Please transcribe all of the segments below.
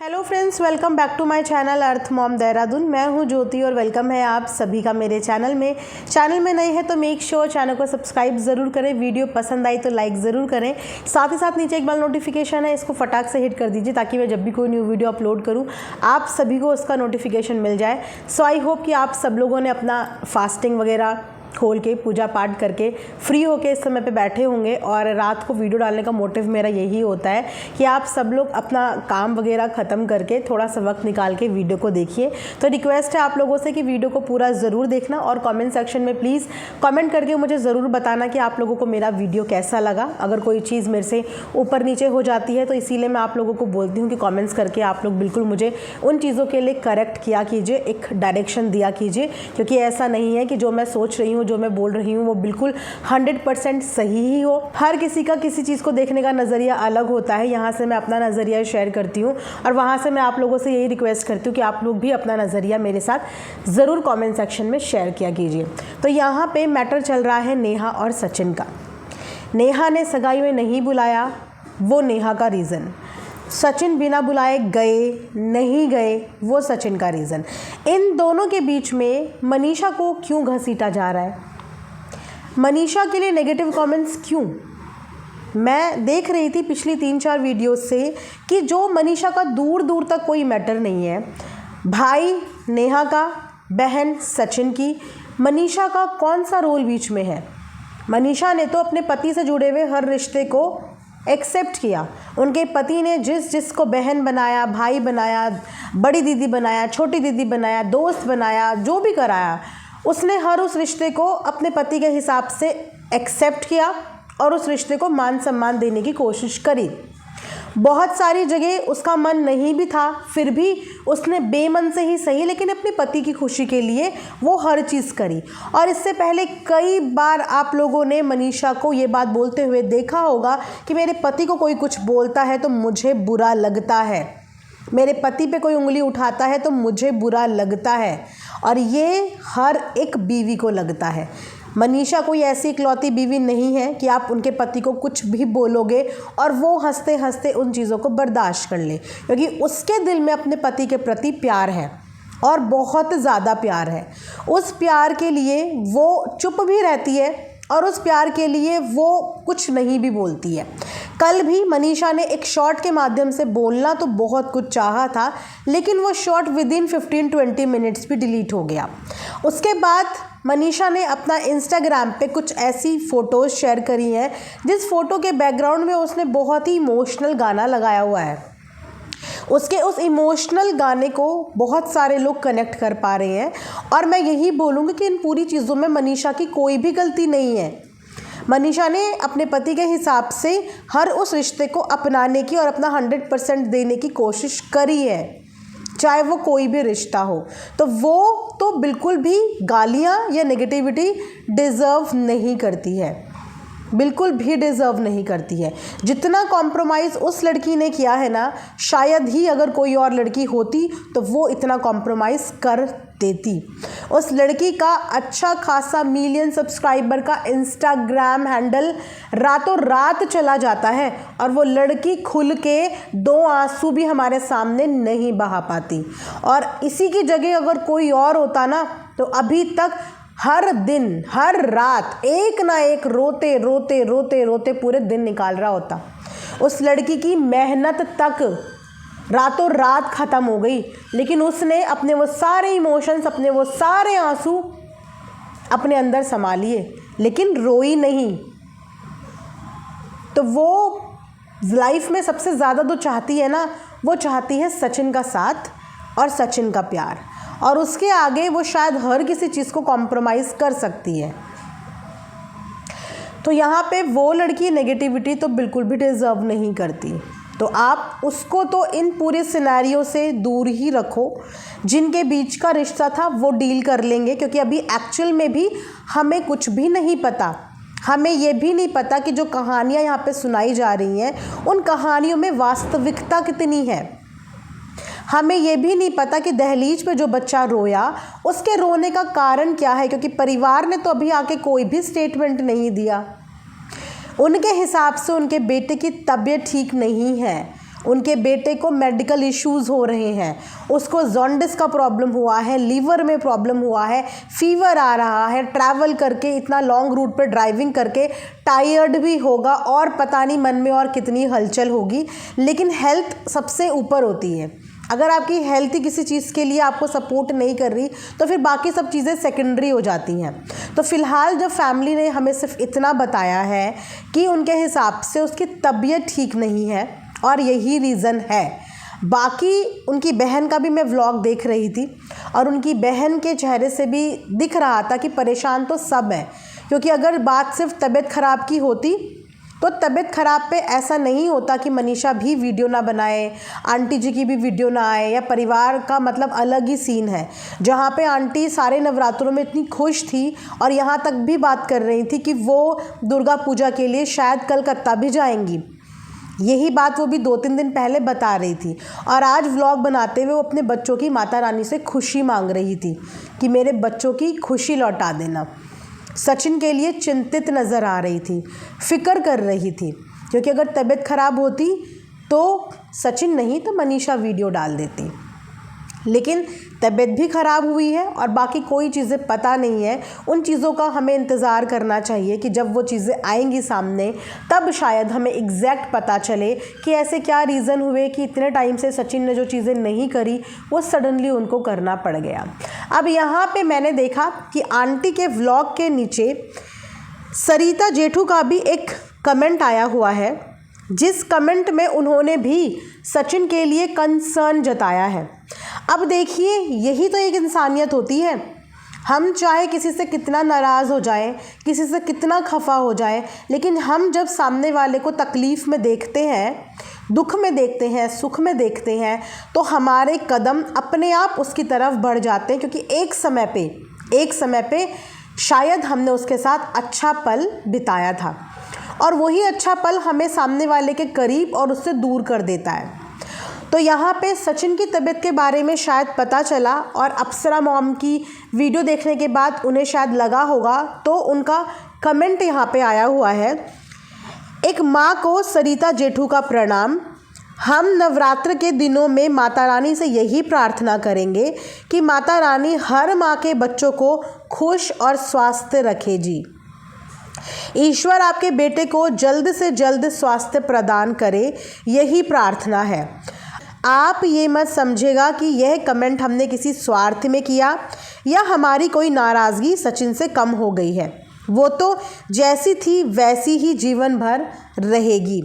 Hello friends, welcome back to my channel Earth Mom Dehradun. मैं हूं ज्योति और वेलकम है आप सभी का मेरे चैनल में। चैनल में नए हैं तो मेक श्योर चैनल को सब्सक्राइब ज़रूर करें। वीडियो पसंद आई तो लाइक ज़रूर करें। साथ ही साथ नीचे एक बार नोटिफिकेशन है, इसको फटाक से हिट कर दीजिए ताकि मैं जब भी कोई न्यू वीडियो अपलोड करूँ आप सभी को उसका नोटिफिकेशन मिल जाए। सो आई होप कि आप सब लोगों ने अपना फास्टिंग वगैरह खोल के पूजा पाठ करके फ्री होके इस समय पे बैठे होंगे। और रात को वीडियो डालने का मोटिव मेरा यही होता है कि आप सब लोग अपना काम वगैरह ख़त्म करके थोड़ा सा वक्त निकाल के वीडियो को देखिए। तो रिक्वेस्ट है आप लोगों से कि वीडियो को पूरा ज़रूर देखना और कमेंट सेक्शन में प्लीज़ कमेंट करके मुझे ज़रूर बताना कि आप लोगों को मेरा वीडियो कैसा लगा। अगर कोई चीज़ मेरे से ऊपर नीचे हो जाती है तो इसीलिए मैं आप लोगों को बोलती हूँ कि कमेंट्स करके आप लोग बिल्कुल मुझे उन चीज़ों के लिए करेक्ट किया कीजिए, एक डायरेक्शन दिया कीजिए। क्योंकि ऐसा नहीं है कि जो मैं सोच रही हूँ, जो मैं बोल रही हूँ वो बिल्कुल 100% सही ही हो। हर किसी का किसी चीज़ को देखने का नज़रिया अलग होता है। यहाँ से मैं अपना नज़रिया शेयर करती हूँ और वहाँ से मैं आप लोगों से यही रिक्वेस्ट करती हूँ कि आप लोग भी अपना नज़रिया मेरे साथ ज़रूर कमेंट सेक्शन में शेयर किया कीजिए। तो यहाँ पे मैटर चल रहा है नेहा और सचिन का। नेहा ने सगाई में नहीं बुलाया, वो नेहा का रीज़न। सचिन बिना बुलाए नहीं गए, वो सचिन का रीज़न। इन दोनों के बीच में मनीषा को क्यों घसीटा जा रहा है? मनीषा के लिए नेगेटिव कमेंट्स क्यों? मैं देख रही थी पिछली 3-4 वीडियो से कि जो मनीषा का दूर दूर तक कोई मैटर नहीं है। भाई नेहा का, बहन सचिन की, मनीषा का कौन सा रोल बीच में है? मनीषा ने तो अपने पति से जुड़े हुए हर रिश्ते को एक्सेप्ट किया। उनके पति ने जिसको बहन बनाया, भाई बनाया, बड़ी दीदी बनाया, छोटी दीदी बनाया, दोस्त बनाया, जो भी कराया, उसने हर उस रिश्ते को अपने पति के हिसाब से एक्सेप्ट किया और उस रिश्ते को मान सम्मान देने की कोशिश करी। बहुत सारी जगह उसका मन नहीं भी था, फिर भी उसने बेमन से ही सही लेकिन अपने पति की खुशी के लिए वो हर चीज़ करी। और इससे पहले कई बार आप लोगों ने मनीषा को ये बात बोलते हुए देखा होगा कि मेरे पति को कोई कुछ बोलता है तो मुझे बुरा लगता है, मेरे पति पे कोई उंगली उठाता है तो मुझे बुरा लगता है। और ये हर एक बीवी को लगता है। मनीषा कोई ऐसी इकलौती बीवी नहीं है कि आप उनके पति को कुछ भी बोलोगे और वो हंसते हंसते उन चीज़ों को बर्दाश्त कर ले, क्योंकि उसके दिल में अपने पति के प्रति प्यार है और बहुत ज़्यादा प्यार है। उस प्यार के लिए वो चुप भी रहती है और उस प्यार के लिए वो कुछ नहीं भी बोलती है। कल भी मनीषा ने एक शॉर्ट के माध्यम से बोलना तो बहुत कुछ चाहा था, लेकिन वो शॉर्ट विदिन 15-20 मिनट्स भी डिलीट हो गया। उसके बाद मनीषा ने अपना इंस्टाग्राम पे कुछ ऐसी फ़ोटोज़ शेयर करी हैं जिस फ़ोटो के बैकग्राउंड में उसने बहुत ही इमोशनल गाना लगाया हुआ है। उसके उस इमोशनल गाने को बहुत सारे लोग कनेक्ट कर पा रहे हैं और मैं यही बोलूँगी कि इन पूरी चीज़ों में मनीषा की कोई भी गलती नहीं है। मनीषा ने अपने पति के हिसाब से हर उस रिश्ते को अपनाने की और अपना 100% देने की कोशिश करी है, चाहे वो कोई भी रिश्ता हो। तो वो तो बिल्कुल भी गालियाँ या नेगेटिविटी डिज़र्व नहीं करती है, बिल्कुल भी डिज़र्व नहीं करती है। जितना कॉम्प्रोमाइज़ उस लड़की ने किया है ना, शायद ही अगर कोई और लड़की होती तो वो इतना कॉम्प्रोमाइज़ कर देती। उस लड़की का अच्छा खासा मिलियन सब्सक्राइबर का इंस्टाग्राम हैंडल रातों रात चला जाता है और वो लड़की खुल के 2 आंसू भी हमारे सामने नहीं बहा पाती। और इसी की जगह अगर कोई और होता ना तो अभी तक हर दिन हर रात एक ना एक रोते रोते रोते रोते पूरे दिन निकाल रहा होता। उस लड़की की मेहनत तक रातों रात ख़त्म हो गई, लेकिन उसने अपने वो सारे इमोशंस, अपने वो सारे आंसू अपने अंदर समा लिए, लेकिन रोई नहीं। तो वो लाइफ में सबसे ज़्यादा जो चाहती है ना, वो चाहती है सचिन का साथ और सचिन का प्यार, और उसके आगे वो शायद हर किसी चीज़ को कॉम्प्रोमाइज़ कर सकती है। तो यहाँ पे वो लड़की नेगेटिविटी तो बिल्कुल भी डिज़र्व नहीं करती। तो आप उसको तो इन पूरे सिनेरियो से दूर ही रखो। जिनके बीच का रिश्ता था वो डील कर लेंगे, क्योंकि अभी एक्चुअल में भी हमें कुछ भी नहीं पता। हमें ये भी नहीं पता कि जो कहानियाँ यहाँ पे सुनाई जा रही हैं उन कहानियों में वास्तविकता कितनी है। हमें ये भी नहीं पता कि दहलीज पे जो बच्चा रोया उसके रोने का कारण क्या है, क्योंकि परिवार ने तो अभी आके कोई भी स्टेटमेंट नहीं दिया। उनके हिसाब से उनके बेटे की तबीयत ठीक नहीं है उनके बेटे को मेडिकल इश्यूज़ हो रहे हैं, उसको जॉन्डिस का प्रॉब्लम हुआ है, लीवर में प्रॉब्लम हुआ है, फीवर आ रहा है, ट्रैवल करके इतना लॉन्ग रूट पर ड्राइविंग करके टायर्ड भी होगा और पता नहीं मन में और कितनी हलचल होगी, लेकिन हेल्थ सबसे ऊपर होती है। अगर आपकी हेल्थ ही किसी चीज़ के लिए आपको सपोर्ट नहीं कर रही तो फिर बाकी सब चीज़ें सेकेंडरी हो जाती हैं। तो फ़िलहाल जब फैमिली ने हमें सिर्फ इतना बताया है कि उनके हिसाब से उसकी तबीयत ठीक नहीं है और यही रीज़न है। बाकी उनकी बहन का भी मैं व्लॉग देख रही थी और उनकी बहन के चेहरे से भी दिख रहा था कि परेशान तो सब हैं, क्योंकि अगर बात सिर्फ तबीयत ख़राब की होती तो तबीयत ख़राब पे ऐसा नहीं होता कि मनीषा भी वीडियो ना बनाए, आंटी जी की भी वीडियो ना आए, या परिवार का मतलब अलग ही सीन है जहाँ पे आंटी सारे नवरात्रों में इतनी खुश थी और यहाँ तक भी बात कर रही थी कि वो दुर्गा पूजा के लिए शायद कलकत्ता भी जाएंगी। यही बात वो भी 2-3 दिन पहले बता रही थी और आज व्लॉग बनाते हुए वो अपने बच्चों की माता रानी से खुशी मांग रही थी कि मेरे बच्चों की खुशी लौटा देना। सचिन के लिए चिंतित नज़र आ रही थी, फिक्र कर रही थी, क्योंकि अगर तबीयत ख़राब होती तो सचिन नहीं तो मनीषा वीडियो डाल देती, लेकिन तबीयत भी ख़राब हुई है और बाकी कोई चीज़ें पता नहीं है। उन चीज़ों का हमें इंतज़ार करना चाहिए कि जब वो चीज़ें आएंगी सामने तब शायद हमें एग्जैक्ट पता चले कि ऐसे क्या रीज़न हुए कि इतने टाइम से सचिन ने जो चीज़ें नहीं करी वो सडनली उनको करना पड़ गया। अब यहाँ पे मैंने देखा कि आंटी के व्लॉग के नीचे सरिता जेठू का भी एक कमेंट आया हुआ है, जिस कमेंट में उन्होंने भी सचिन के लिए कंसर्न जताया है। अब देखिए, यही तो एक इंसानियत होती है। हम चाहे किसी से कितना नाराज़ हो जाएं, किसी से कितना खफा हो जाएं, लेकिन हम जब सामने वाले को तकलीफ़ में देखते हैं, दुख में देखते हैं, सुख में देखते हैं, तो हमारे कदम अपने आप उसकी तरफ बढ़ जाते हैं, क्योंकि एक समय पे शायद हमने उसके साथ अच्छा पल बिताया था और वही अच्छा पल हमें सामने वाले के करीब और उससे दूर कर देता है। तो यहाँ पे सचिन की तबीयत के बारे में शायद पता चला और अप्सरा मॉम की वीडियो देखने के बाद उन्हें शायद लगा होगा, तो उनका कमेंट यहाँ पे आया हुआ है, एक माँ को सरिता जेठू का प्रणाम। हम नवरात्र के दिनों में माता रानी से यही प्रार्थना करेंगे कि माता रानी हर माँ के बच्चों को खुश और स्वस्थ रखे जी। ईश्वर आपके बेटे को जल्द से जल्द स्वास्थ्य प्रदान करे, यही प्रार्थना है। आप ये मत समझेगा कि यह कमेंट हमने किसी स्वार्थ में किया या हमारी कोई नाराज़गी सचिन से कम हो गई है। वो तो जैसी थी वैसी ही जीवन भर रहेगी,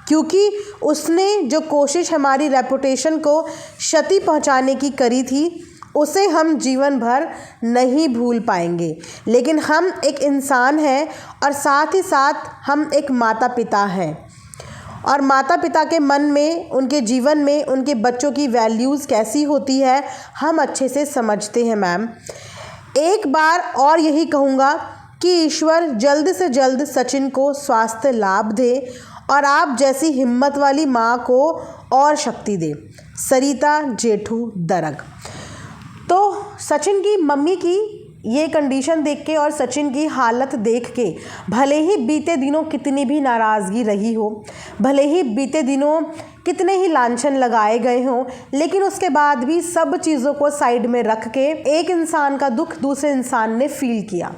क्योंकि उसने जो कोशिश हमारी रेपुटेशन को क्षति पहुंचाने की करी थी उसे हम जीवन भर नहीं भूल पाएंगे। लेकिन हम एक इंसान हैं और साथ ही साथ हम एक माता पिता हैं, और माता पिता के मन में, उनके जीवन में उनके बच्चों की वैल्यूज़ कैसी होती है हम अच्छे से समझते हैं मैम। एक बार और यही कहूँगा कि ईश्वर जल्द से जल्द सचिन को स्वास्थ्य लाभ दे और आप जैसी हिम्मत वाली माँ को और शक्ति दे। सरिता जेठू दरग। तो सचिन की मम्मी की ये कंडीशन देख के और सचिन की हालत देख के, भले ही बीते दिनों कितनी भी नाराज़गी रही हो, भले ही बीते दिनों कितने ही लांछन लगाए गए हों, लेकिन उसके बाद भी सब चीज़ों को साइड में रख के एक इंसान का दुख दूसरे इंसान ने फील किया,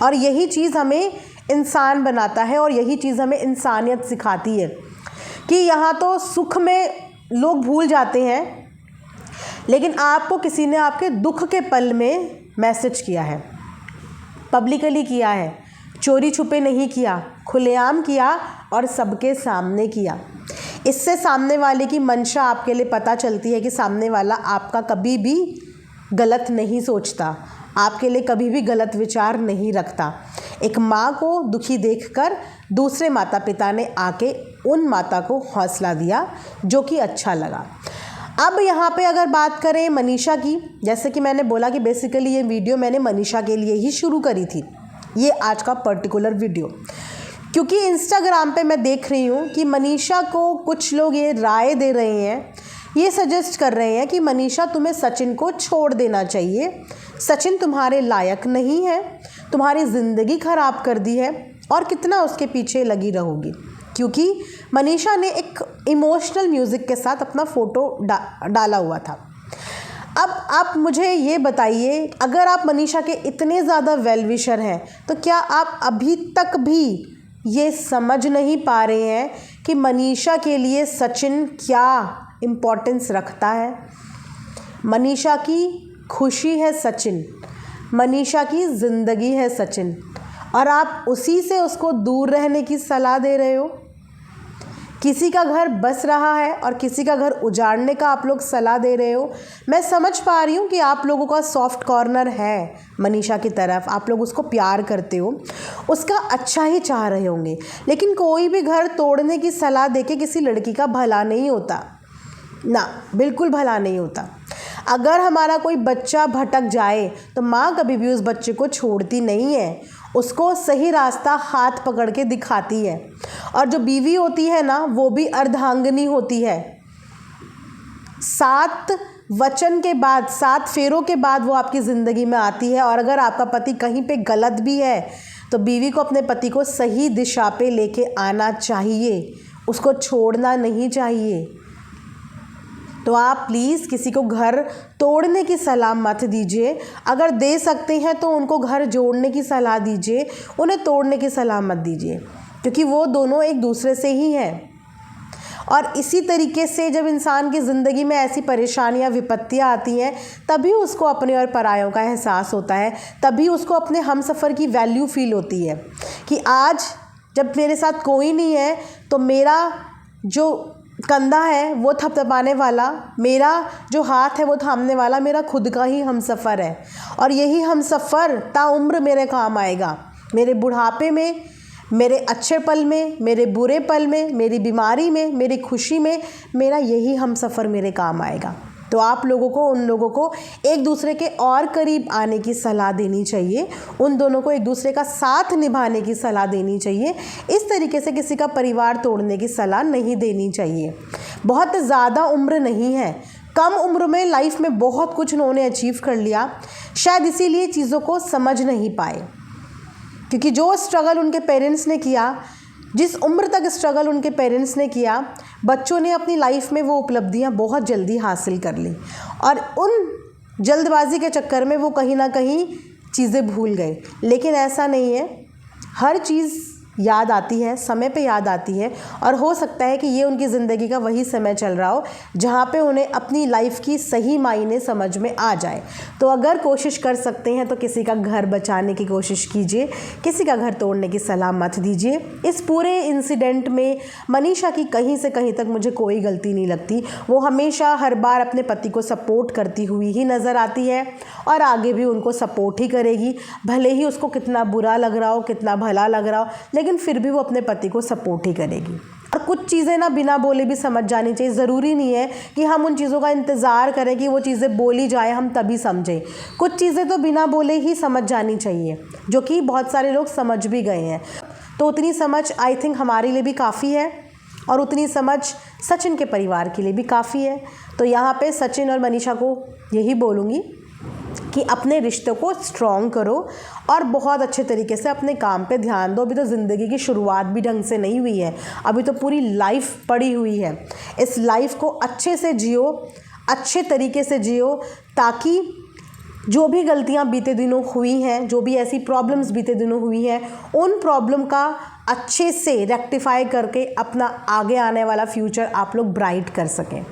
और यही चीज़ हमें इंसान बनाता है और यही चीज़ हमें इंसानियत सिखाती है कि यहाँ तो सुख में लोग भूल जाते हैं, लेकिन आपको किसी ने आपके दुख के पल में मैसेज किया है, पब्लिकली किया है, चोरी छुपे नहीं किया, खुलेआम किया और सबके सामने किया। इससे सामने वाले की मंशा आपके लिए पता चलती है कि सामने वाला आपका कभी भी गलत नहीं सोचता, आपके लिए कभी भी गलत विचार नहीं रखता। एक माँ को दुखी देखकर दूसरे माता पिता ने आके उन माता को हौसला दिया, जो कि अच्छा लगा। अब यहाँ पे अगर बात करें मनीषा की, जैसे कि मैंने बोला कि बेसिकली ये वीडियो मैंने मनीषा के लिए ही शुरू करी थी, ये आज का पर्टिकुलर वीडियो, क्योंकि इंस्टाग्राम पे मैं देख रही हूँ कि मनीषा को कुछ लोग ये राय दे रहे हैं, ये सजेस्ट कर रहे हैं कि मनीषा तुम्हें सचिन को छोड़ देना चाहिए, सचिन तुम्हारे लायक नहीं है, तुम्हारी ज़िंदगी ख़राब कर दी है और कितना उसके पीछे लगी रहोगी। क्योंकि मनीषा ने एक इमोशनल म्यूज़िक के साथ अपना फ़ोटो डाला हुआ था। अब आप मुझे ये बताइए, अगर आप मनीषा के इतने ज़्यादा वेल विशर हैं तो क्या आप अभी तक भी ये समझ नहीं पा रहे हैं कि मनीषा के लिए सचिन क्या इम्पोर्टेंस रखता है? मनीषा की खुशी है सचिन, मनीषा की ज़िंदगी है सचिन, और आप उसी से उसको दूर रहने की सलाह दे रहे हो। किसी का घर बस रहा है और किसी का घर उजाड़ने का आप लोग सलाह दे रहे हो। मैं समझ पा रही हूँ कि आप लोगों का सॉफ्ट कॉर्नर है मनीषा की तरफ, आप लोग उसको प्यार करते हो, उसका अच्छा ही चाह रहे होंगे, लेकिन कोई भी घर तोड़ने की सलाह देके किसी लड़की का भला नहीं होता ना, बिल्कुल भला नहीं होता। अगर हमारा कोई बच्चा भटक जाए तो माँ कभी भी उस बच्चे को छोड़ती नहीं है, उसको सही रास्ता हाथ पकड़ के दिखाती है। और जो बीवी होती है ना, वो भी अर्धांगिनी होती है। 7 वचन के बाद, 7 फेरों के बाद वो आपकी ज़िंदगी में आती है। और अगर आपका पति कहीं पे गलत भी है तो बीवी को अपने पति को सही दिशा पे लेके आना चाहिए, उसको छोड़ना नहीं चाहिए। तो आप प्लीज़ किसी को घर तोड़ने की सलाह मत दीजिए। अगर दे सकते हैं तो उनको घर जोड़ने की सलाह दीजिए, उन्हें तोड़ने की सलाह मत दीजिए, क्योंकि वो दोनों एक दूसरे से ही हैं। और इसी तरीके से जब इंसान की ज़िंदगी में ऐसी परेशानियां, विपत्तियां आती हैं, तभी उसको अपने और परायों का एहसास होता है, तभी उसको अपने हमसफ़र की वैल्यू फील होती है कि आज जब मेरे साथ कोई नहीं है तो मेरा जो कंधा है वो थपथपाने वाला, मेरा जो हाथ है वो थामने वाला मेरा खुद का ही हमसफ़र है। और यही हमसफ़र ताउम्र मेरे काम आएगा, मेरे बुढ़ापे में, मेरे अच्छे पल में, मेरे बुरे पल में, मेरी बीमारी में, मेरी खुशी में, मेरा यही हमसफ़र मेरे काम आएगा। तो आप लोगों को, उन लोगों को एक दूसरे के और करीब आने की सलाह देनी चाहिए, उन दोनों को एक दूसरे का साथ निभाने की सलाह देनी चाहिए। इस तरीके से किसी का परिवार तोड़ने की सलाह नहीं देनी चाहिए। बहुत ज़्यादा उम्र नहीं है, कम उम्र में लाइफ में बहुत कुछ उन्होंने अचीव कर लिया, शायद इसीलिए चीज़ों को समझ नहीं पाए, क्योंकि जो स्ट्रगल उनके पेरेंट्स ने किया, जिस उम्र तक स्ट्रगल उनके पेरेंट्स ने किया, बच्चों ने अपनी लाइफ में वो उपलब्धियां बहुत जल्दी हासिल कर ली, और उन जल्दबाजी के चक्कर में वो कहीं ना कहीं चीज़ें भूल गए। लेकिन ऐसा नहीं है, हर चीज़ याद आती है, समय पे याद आती है, और हो सकता है कि ये उनकी ज़िंदगी का वही समय चल रहा हो जहाँ पे उन्हें अपनी लाइफ की सही मायने समझ में आ जाए। तो अगर कोशिश कर सकते हैं तो किसी का घर बचाने की कोशिश कीजिए, किसी का घर तोड़ने की सलाह मत दीजिए। इस पूरे इंसिडेंट में मनीषा की कहीं से कहीं तक मुझे कोई गलती नहीं लगती। वो हमेशा हर बार अपने पति को सपोर्ट करती हुई ही नज़र आती है और आगे भी उनको सपोर्ट ही करेगी, भले ही उसको कितना बुरा लग रहा हो, कितना भला लग रहा हो, लेकिन फिर भी वो अपने पति को सपोर्ट ही करेगी। और कुछ चीज़ें ना बिना बोले भी समझ जानी चाहिए। ज़रूरी नहीं है कि हम उन चीज़ों का इंतज़ार करें कि वो चीज़ें बोली जाए हम तभी समझें। कुछ चीज़ें तो बिना बोले ही समझ जानी चाहिए, जो कि बहुत सारे लोग समझ भी गए हैं। तो उतनी समझ आई थिंक हमारे लिए भी काफ़ी है, और उतनी समझ सचिन के परिवार के लिए भी काफ़ी है। तो यहाँ पे सचिन और मनीषा को यही बोलूँगी कि अपने रिश्तों को स्ट्रॉन्ग करो और बहुत अच्छे तरीके से अपने काम पे ध्यान दो। अभी तो ज़िंदगी की शुरुआत भी ढंग से नहीं हुई है, अभी तो पूरी लाइफ पड़ी हुई है। इस लाइफ को अच्छे से जियो, अच्छे तरीके से जियो, ताकि जो भी गलतियां बीते दिनों हुई हैं, जो भी ऐसी प्रॉब्लम्स बीते दिनों हुई हैं, उन प्रॉब्लम का अच्छे से रेक्टिफाई करके अपना आगे आने वाला फ्यूचर आप लोग ब्राइट कर सकें।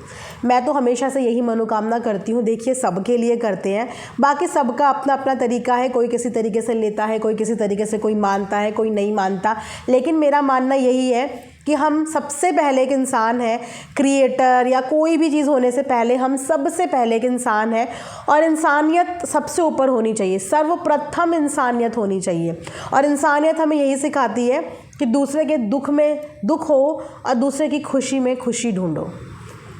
मैं तो हमेशा से यही मनोकामना करती हूँ। देखिए, सबके लिए करते हैं, बाकी सबका अपना अपना तरीका है, कोई किसी तरीके से लेता है, कोई किसी तरीके से, कोई मानता है, कोई नहीं मानता। लेकिन मेरा मानना यही है कि हम सबसे पहले एक इंसान हैं, क्रिएटर या कोई भी चीज़ होने से पहले हम सबसे पहले एक इंसान है, और इंसानियत सबसे ऊपर होनी चाहिए, सर्वप्रथम इंसानियत होनी चाहिए। और इंसानियत हमें यही सिखाती है कि दूसरे के दुख में दुख हो और दूसरे की खुशी में खुशी ढूंढो,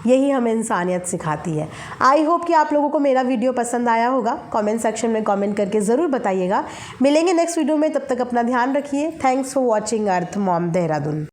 यही हमें इंसानियत सिखाती है। आई होप कि आप लोगों को मेरा वीडियो पसंद आया होगा। कमेंट सेक्शन में कमेंट करके ज़रूर बताइएगा। मिलेंगे नेक्स्ट वीडियो में, तब तक अपना ध्यान रखिए। Thanks for watching earth Mom Dehradun.